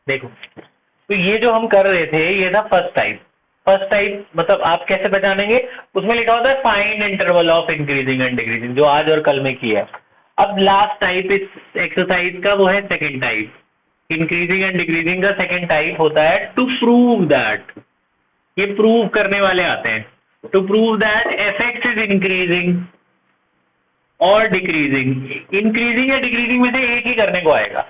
देखो, तो ये जो हम कर रहे थे ये था फर्स्ट टाइप। फर्स्ट टाइप मतलब आप कैसे पहचानेंगे, उसमें लिखा होता है find interval of increasing and decreasing, जो आज और कल में किया है। अब लास्ट टाइप इस एक्सरसाइज का वो है second type. Increasing and decreasing का सेकंड टाइप होता है टू प्रूव दैट, ये प्रूव करने वाले आते हैं। To prove that f x is increasing और डिक्रीजिंग। इंक्रीजिंग या डिक्रीजिंग में से एक ही करने को आएगा,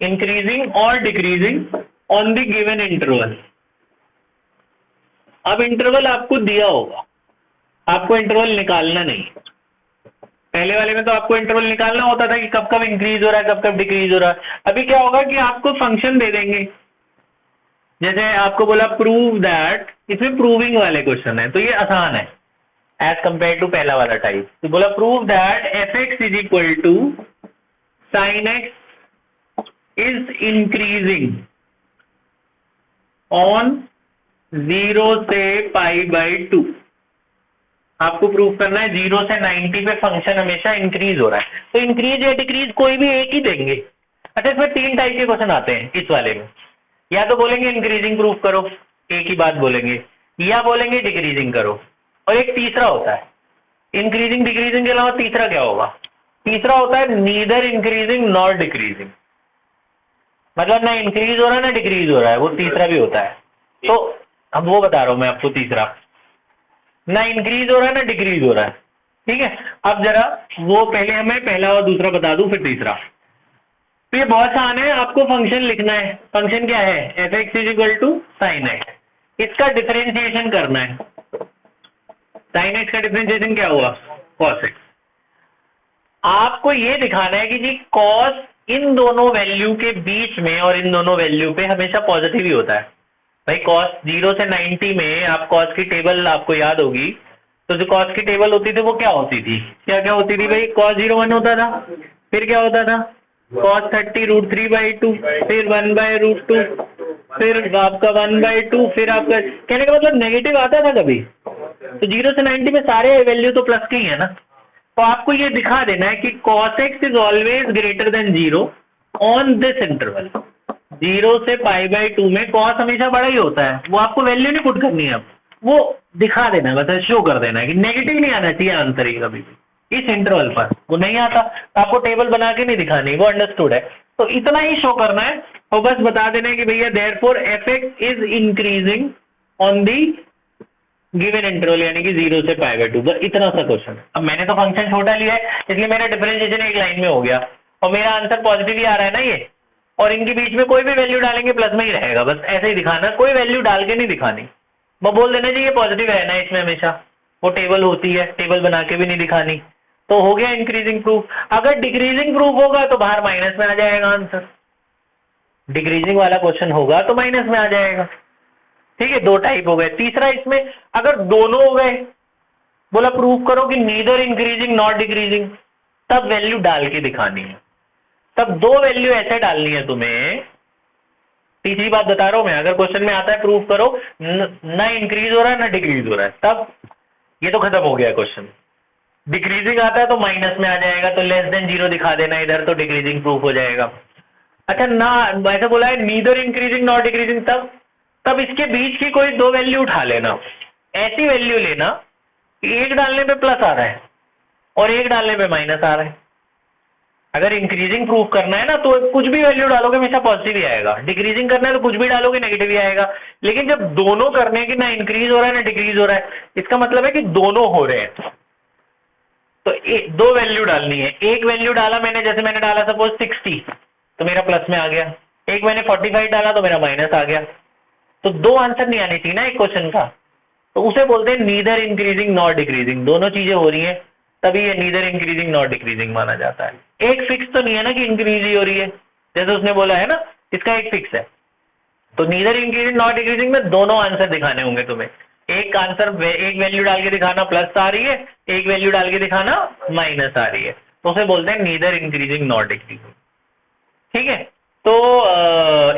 इंक्रीजिंग और decreasing on the given interval. अब इंटरवल आपको दिया होगा, आपको इंटरवल निकालना नहीं। पहले वाले में तो आपको इंटरवल निकालना होता था कि कब कब इंक्रीज हो रहा है, कब कब डिक्रीज हो रहा है। अभी क्या होगा कि आपको फंक्शन दे देंगे, जैसे आपको बोला प्रूव दैट, इसमें प्रूविंग वाले क्वेश्चन है तो ये आसान है एज कंपेयर टू पहला वाला टाइप। तो बोला prove that f x is equal to sine x is increasing on 0 से π/2। आपको प्रूव करना है 0 से 90 पे फंक्शन हमेशा इंक्रीज हो रहा है। तो इंक्रीज या डिक्रीज कोई भी एक ही देंगे। अच्छा, इसमें तीन टाइप के क्वेश्चन आते हैं इस वाले में। या तो बोलेंगे इंक्रीजिंग प्रूव करो, एक ही बात बोलेंगे, या बोलेंगे डिक्रीजिंग करो, और एक तीसरा होता है इंक्रीजिंग डिक्रीजिंग के अलावा तीसरा क्या होगा, तीसरा होता है नीदर इंक्रीजिंग नॉर डिक्रीजिंग। मतलब ना इंक्रीज हो रहा है ना डिक्रीज हो रहा है, वो तीसरा भी होता है। तो अब वो बता रहा हूं मैं आपको, तीसरा ना इंक्रीज हो रहा है ना डिक्रीज हो रहा है। ठीक है, अब जरा वो पहले हमें पहला और दूसरा बता दूं फिर तीसरा। तो ये बहुत आसान है, आपको फंक्शन लिखना है। फंक्शन क्या है, f x is equal to sine x, इसका डिफरेंशिएशन करना है। साइन एक्स का डिफरेंशिएशन क्या हुआ, कॉस एक्स। आपको ये दिखाना है कि जी कॉस इन दोनों वैल्यू के बीच में और इन दोनों वैल्यू पे हमेशा पॉजिटिव ही होता है। भाई कॉस 0 से 90 में आप कॉस की टेबल आपको याद होगी, तो जो कॉस की टेबल होती थी वो क्या होती थी, क्या क्या होती थी भाई, cos 0 1 होता था, फिर क्या होता था cos 30 √3/2, फिर 1/√2, फिर आपका 1/2, फिर आपका, कहने का मतलब नेगेटिव आता था कभी। तो 0 से 90 में सारे वैल्यू तो प्लस के ही है ना। तो आपको ये दिखा देना है कि cos x is always greater than 0 on this interval. 0 से π/2 में cos हमेशा बड़ा ही होता है, वो आपको वैल्यू नहीं पुट करनी है, अब वो दिखा देना है, बस शो कर देना है कि नेगेटिव नहीं आना चाहिए आंसर ही कभी भी इस इंटरवल पर। वो नहीं आता तो आपको टेबल बना के नहीं दिखानी, वो अंडरस्टूड है। तो इतना ही शो करना है और बस बता देना है कि भैया therefore F x is increasing on the given interval, यानी कि 0 से π/2, बस इतना सा क्वेश्चन। अब मैंने तो फंक्शन छोटा लिया है इसलिए मेरा डिफरेंशिएशन एक लाइन में हो गया और मेरा आंसर पॉजिटिव ही आ रहा है ना ये, और इनके बीच में कोई भी वैल्यू डालेंगे प्लस में ही रहेगा, बस ऐसे ही दिखाना, कोई वैल्यू डाल के नहीं दिखानी। वो बोल देना चाहिए पॉजिटिव है ना इसमें, हमेशा वो टेबल होती है, टेबल बना के भी नहीं दिखानी। तो हो गया इंक्रीजिंग प्रूफ। अगर डिक्रीजिंग प्रूफ होगा तो बाहर माइनस में आ जाएगा आंसर, डिक्रीजिंग वाला क्वेश्चन होगा तो माइनस में आ जाएगा। ठीक है, दो टाइप हो गए। तीसरा, इसमें अगर दोनों हो गए, बोला प्रूव करो कि नीदर इंक्रीजिंग नॉट डिक्रीजिंग, तब वैल्यू डाल के दिखानी है, तब दो वैल्यू ऐसे डालनी है तुम्हें। तीसरी बात बता रहा हूं मैं, अगर क्वेश्चन में आता है प्रूव करो ना इंक्रीज हो रहा है ना डिक्रीज हो रहा है, तब ये तो खत्म हो गया क्वेश्चन। डिक्रीजिंग आता है तो माइनस में आ जाएगा, तो लेस देन 0 दिखा देना इधर, तो डिक्रीजिंग प्रूफ हो जाएगा। अच्छा ना, ऐसा बोला है नीदर इंक्रीजिंग नॉट डिक्रीजिंग, तब इसके बीच की कोई दो वैल्यू उठा लेना। ऐसी वैल्यू लेना कि एक डालने पे प्लस आ रहा है और एक डालने पे माइनस आ रहा है। अगर इंक्रीजिंग प्रूफ करना है ना तो कुछ भी वैल्यू डालोगे हमेशा पॉजिटिव ही आएगा, डिक्रीजिंग करना है तो कुछ भी डालोगे नेगेटिव ही आएगा। लेकिन जब दोनों करने की ना इंक्रीज हो रहा है ना डिक्रीज हो रहा है, इसका मतलब है कि दोनों हो रहे हैं, तो दो वैल्यू डालनी है। एक वैल्यू डाला मैंने, जैसे मैंने डाला सपोज 60 तो मेरा प्लस में आ गया, एक मैंने 45 डाला तो मेरा माइनस आ गया। तो दो आंसर नहीं आनी चाहिए ना एक क्वेश्चन का, तो उसे बोलते हैं नीदर इंक्रीजिंग नॉट डिक्रीजिंग। दोनों चीजें हो रही है तभी ये नीदर इंक्रीजिंग नॉट डिक्रीजिंग माना जाता है। एक फिक्स तो नहीं है ना कि इंक्रीज ही हो रही है, जैसे उसने बोला है ना, इसका एक फिक्स है। तो नीदर इंक्रीजिंग नॉट डिक्रीजिंग में दोनों आंसर दिखाने होंगे तुम्हें। एक आंसर, एक वैल्यू डाल के दिखाना प्लस आ रही है, एक वैल्यू डाल के दिखाना माइनस आ रही है, तो उसे बोलते हैं नीदर इंक्रीजिंग नॉट डिक्रीजिंग। ठीक है, तो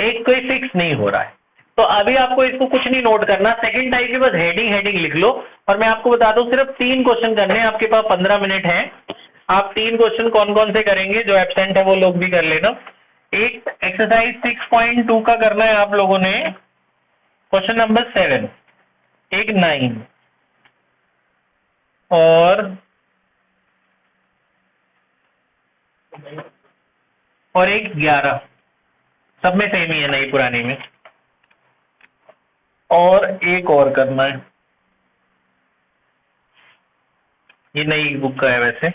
एक कोई फिक्स नहीं हो रहा है। तो अभी आपको इसको कुछ नहीं नोट करना, सेकंड टाइप के बस हेडिंग लिख लो। और मैं आपको बता दूं सिर्फ 3 क्वेश्चन करने हैं, आपके पास 15 मिनट हैं। आप 3 क्वेश्चन कौन कौन से करेंगे, जो एब्सेंट है वो लोग भी कर लेना। एक एक्सरसाइज 6.2 का करना है आप लोगों ने, क्वेश्चन नंबर 7, एक 9 और एक 11, सब में सेम ही है, नई पुरानी में। और एक और करना है, ये नई बुक का है वैसे,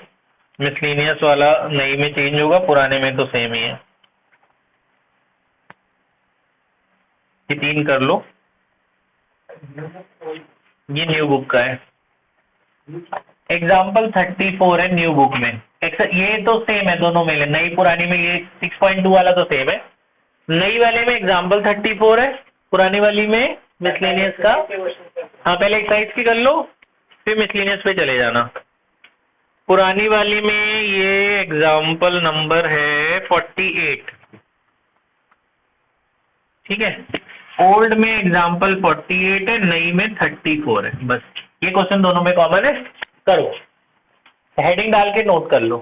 मिसलेनियस वाला नई में चेंज होगा, पुराने में तो सेम ही है। ये 3 कर लो, ये न्यू बुक का है। एग्जाम्पल 34 है न्यू बुक में। ये तो सेम है दोनों में, नई पुरानी में ये 6.2 वाला तो सेम है। नई वाले में एग्जाम्पल 34 है, पुरानी वाली में मिसलेनियस का। हाँ, पहले एक्सरसाइज की कर लो, फिर मिसलेनियस पे चले जाना। पुरानी वाली में ये एग्जाम्पल नंबर है 48, ठीक है। ओल्ड में एग्जाम्पल 48 है, नई में 34 है। बस ये क्वेश्चन दोनों में कॉमन है, करो। हेडिंग डाल के नोट कर लो।